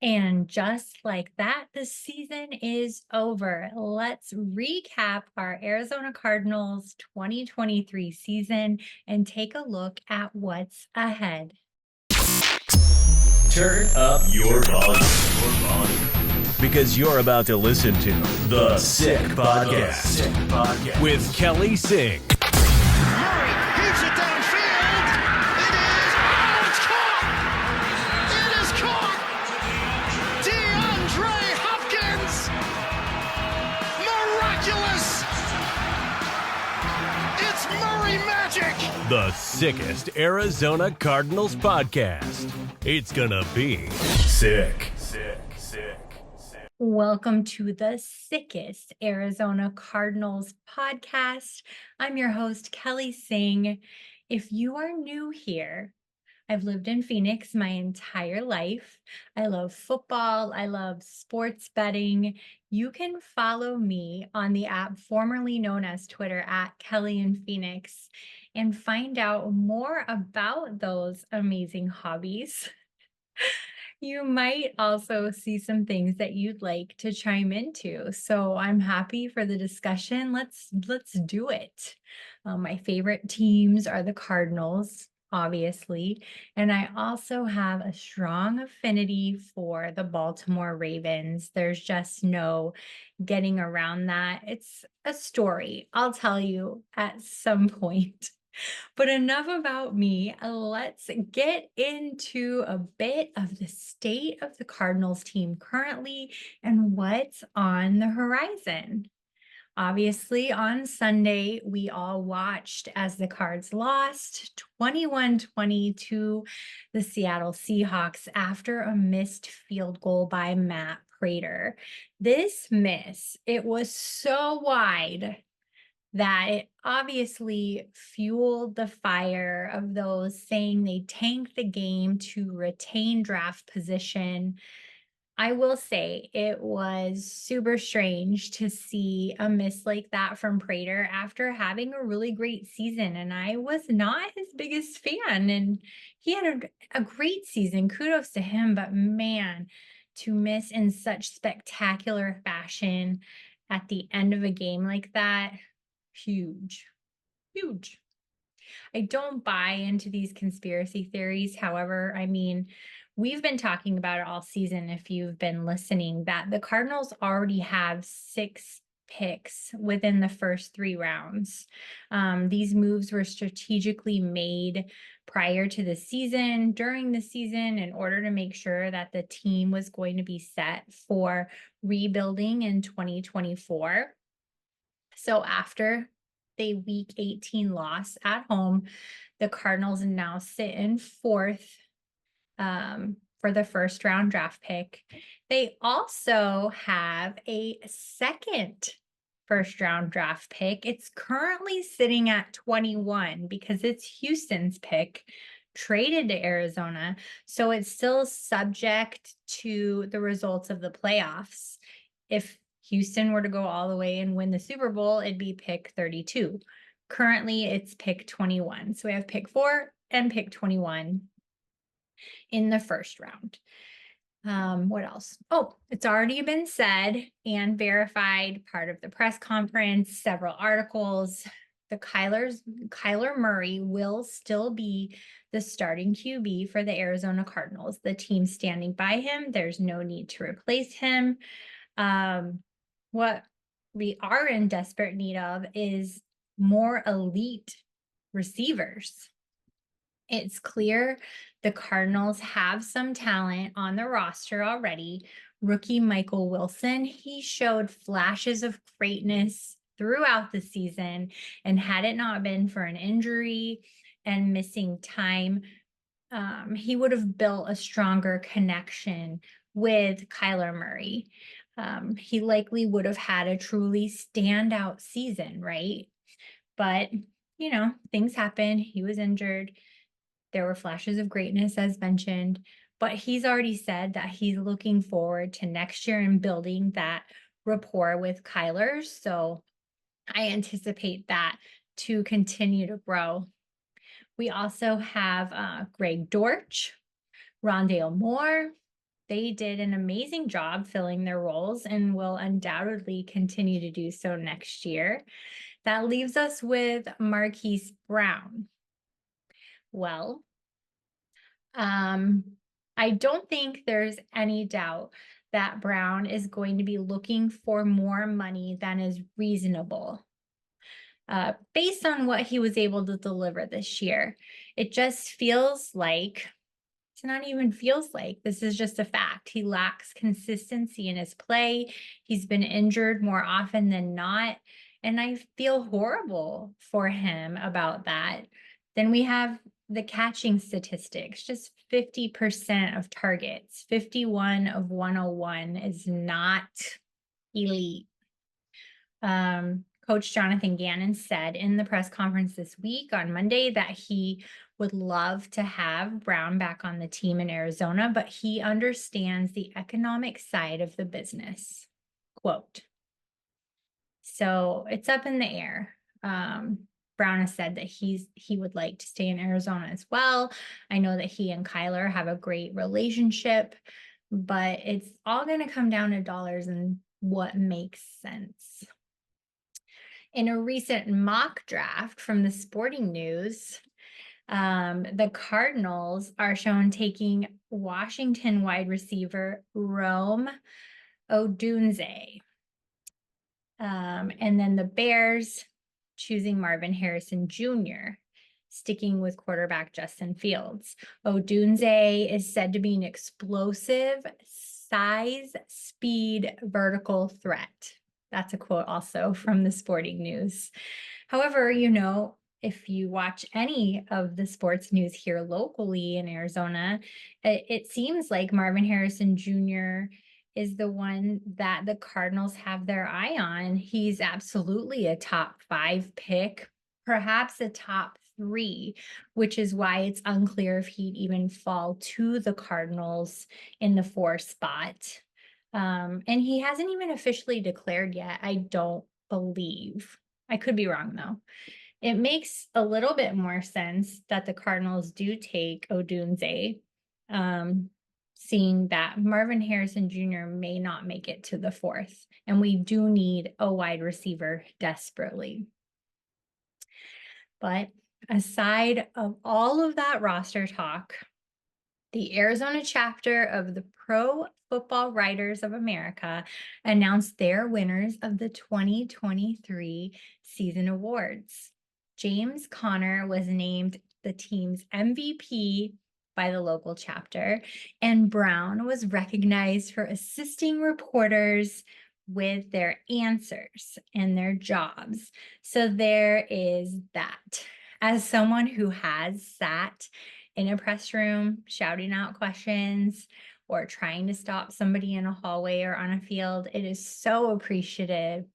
And just like that, the season is over. Let's recap our Arizona Cardinals 2023 season and take a look at what's ahead. Turn up your volume. Because you're about to listen to The Sick Podcast with Kelly Singh. Murray heaves it downfield. It is. Oh, it's caught. It is caught. DeAndre Hopkins. Miraculous. It's Murray magic. The sickest Arizona Cardinals podcast. It's gonna be sick. Welcome to the sickest Arizona Cardinals podcast. I'm your host, Kelly Singh. If you are new here, I've lived in Phoenix my entire life. I love football. I love sports betting. You can follow me on the app formerly known as Twitter at Kelly in Phoenix and find out more about those amazing hobbies. You might also see some things that you'd like to chime into. So I'm happy for the discussion. Let's do it. My favorite teams are the Cardinals, obviously, and I also have a strong affinity for the Baltimore Ravens. There's just no getting around that. It's a story I'll tell you at some point. But enough about me. Let's get into a bit of the state of the Cardinals team currently and what's on the horizon. Obviously, on Sunday, we all watched as the Cards lost 21-20 to the Seattle Seahawks after a missed field goal by Matt Prater. This miss, it was so wide that it obviously fueled the fire of those saying they tanked the game to retain draft position. I will say it was super strange to see a miss like that from Prater after having a really great season. And I was not his biggest fan. And he had a great season. Kudos to him. But man, to miss in such spectacular fashion at the end of a game like that, huge, huge. I don't buy into these conspiracy theories. However, I mean, we've been talking about it all season, if you've been listening, that the Cardinals already have 6 picks within the first 3 rounds. These moves were strategically made prior to the season, during the season, in order to make sure that the team was going to be set for rebuilding in 2024. So after the week 18 loss at home, the Cardinals now sit in 4th for the first round draft pick. They also have a second first round draft pick. It's currently sitting at 21 because it's Houston's pick traded to Arizona. So it's still subject to the results of the playoffs. If Houston were to go all the way and win the Super Bowl, it'd be pick 32. Currently, it's pick 21. So we have pick 4 and pick 21 in the first round. What else? Oh, it's already been said and verified, part of the press conference, several articles. The Kyler Murray will still be the starting QB for the Arizona Cardinals. The team standing by him. There's no need to replace him. What we are in desperate need of is more elite receivers. It's clear the Cardinals have some talent on the roster already. Rookie Michael Wilson, he showed flashes of greatness throughout the season, and had it not been for an injury and missing time, he would have built a stronger connection with Kyler Murray. He likely would have had a truly standout season, right? But, things happen. He was injured. There were flashes of greatness, as mentioned, but he's already said that he's looking forward to next year and building that rapport with Kyler. So I anticipate that to continue to grow. We also have Greg Dortch, Rondale Moore. They did an amazing job filling their roles and will undoubtedly continue to do so next year. That leaves us with Marquise Brown. Well, I don't think there's any doubt that Brown is going to be looking for more money than is reasonable. Based on what he was able to deliver this year, it just feels like it's not even feels like this is just a fact. He lacks consistency in his play. He's been injured more often than not. And I feel horrible for him about that. Then we have the catching statistics, just 50% of targets, 51 of 101 is not elite. Coach Jonathan Gannon said in the press conference this week on Monday that he would love to have Brown back on the team in Arizona, but he understands the economic side of the business. Quote. So it's up in the air. Brown has said that he would like to stay in Arizona as well. I know that he and Kyler have a great relationship, but it's all going to come down to dollars and what makes sense. In a recent mock draft from the Sporting News, the Cardinals are shown taking Washington wide receiver Rome Odunze. And then the Bears choosing Marvin Harrison Jr., sticking with quarterback Justin Fields. Odunze is said to be an explosive size, speed, vertical threat. That's a quote also from the Sporting News. However, if you watch any of the sports news here locally in Arizona, it seems like Marvin Harrison Jr. is the one that the Cardinals have their eye on. He's absolutely a top 5 pick, perhaps a top 3, which is why it's unclear if he'd even fall to the Cardinals in the 4 spot. And he hasn't even officially declared yet, I don't believe. I could be wrong though. It makes a little bit more sense that the Cardinals do take Odunze, seeing that Marvin Harrison Jr. may not make it to the 4th, and we do need a wide receiver desperately. But aside of all of that roster talk, the Arizona chapter of the Pro Football Writers of America announced their winners of the 2023 season awards. James Conner was named the team's MVP by the local chapter, and Brown was recognized for assisting reporters with their answers and their jobs. So there is that. As someone who has sat in a press room shouting out questions or trying to stop somebody in a hallway or on a field, it is so appreciated,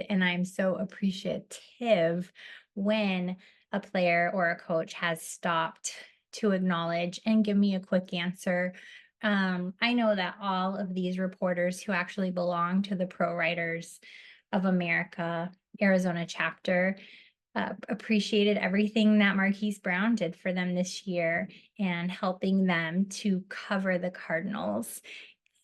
and I'm so appreciative when a player or a coach has stopped to acknowledge and give me a quick answer. I know that all of these reporters who actually belong to the Pro Writers of America Arizona chapter appreciated everything that Marquise Brown did for them this year and helping them to cover the Cardinals,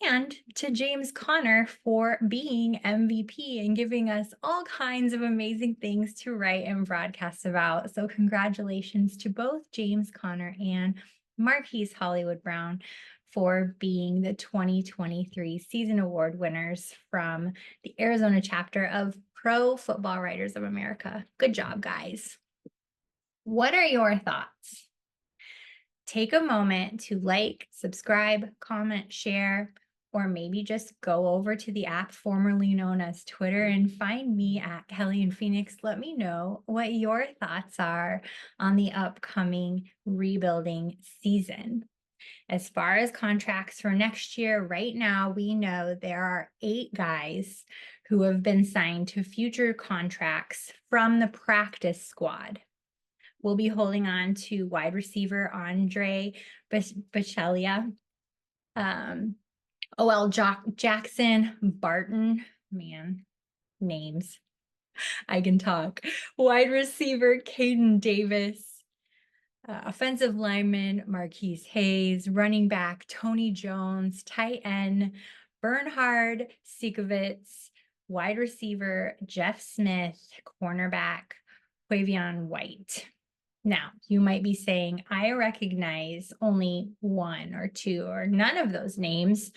and to James Conner for being MVP and giving us all kinds of amazing things to write and broadcast about. So congratulations to both James Conner and Marquise Hollywood Brown for being the 2023 season award winners from the Arizona chapter of Pro Football Writers of America. Good job, guys. What are your thoughts? Take a moment to like, subscribe, comment, share, or maybe just go over to the app formerly known as Twitter and find me at Kelly in Phoenix. Let me know what your thoughts are on the upcoming rebuilding season. As far as contracts for next year, right now, we know there are 8 guys who have been signed to future contracts from the practice squad. We'll be holding on to wide receiver Andre Bachelia, Jackson Barton, man, names, I can talk. Wide receiver Caden Davis, Offensive lineman Marquise Hayes, running back Tony Jones, tight end Bernhard Sikovitz, wide receiver Jeff Smith, cornerback Quavion White. Now, you might be saying, I recognize only one or two or none of those names.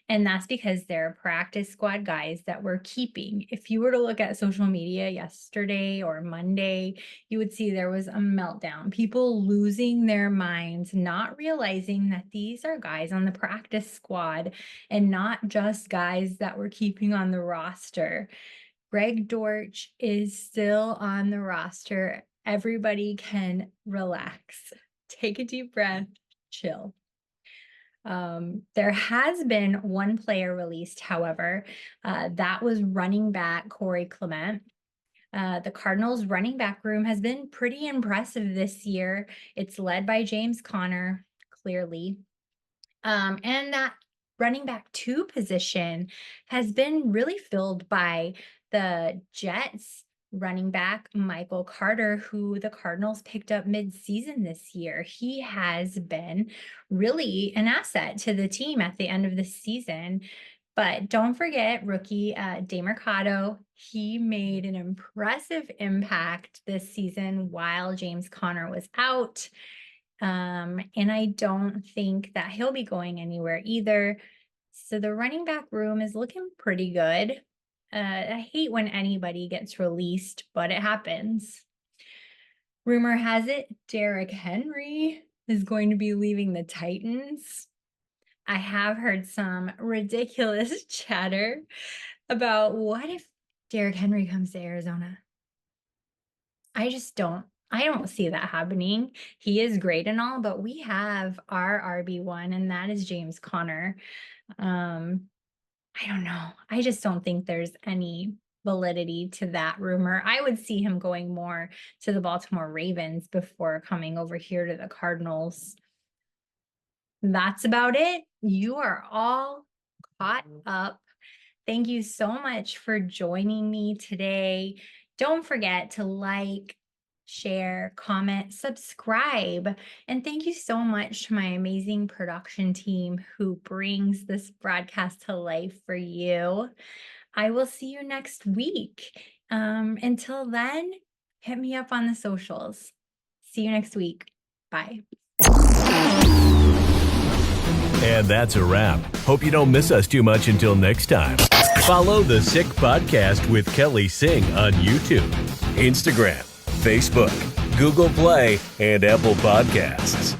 And that's because they're practice squad guys that we're keeping. If you were to look at social media yesterday or Monday, you would see there was a meltdown. People losing their minds, not realizing that these are guys on the practice squad and not just guys that we're keeping on the roster. Greg Dortch is still on the roster. Everybody can relax, take a deep breath, chill. There has been one player released, however, that was running back Corey Clement. The Cardinals running back room has been pretty impressive this year. It's led by James Conner, clearly. And that running back 2 position has been really filled by the Jets running back Michael Carter, who the Cardinals picked up mid-season this year. He has been really an asset to the team at the end of the season. But don't forget rookie DeMercado. He made an impressive impact this season while James Conner was out. And I don't think that he'll be going anywhere either. So the running back room is looking pretty good. I hate when anybody gets released, but it happens. Rumor has it Derrick Henry is going to be leaving the Titans. I have heard some ridiculous chatter about what if Derrick Henry comes to Arizona. I don't see that happening. He is great and all, but we have our RB1, and that is James Conner. I don't know. I just don't think there's any validity to that rumor. I would see him going more to the Baltimore Ravens before coming over here to the Cardinals. That's about it. You are all caught up. Thank you so much for joining me today. Don't forget to like, share, comment, subscribe. And thank you so much to my amazing production team who brings this broadcast to life for you. I will see you next week. Until then, hit me up on the socials. See you next week. Bye. And that's a wrap. Hope you don't miss us too much until next time. Follow the Sick Podcast with Kelly Singh on YouTube, Instagram, Facebook, Google Play, and Apple Podcasts.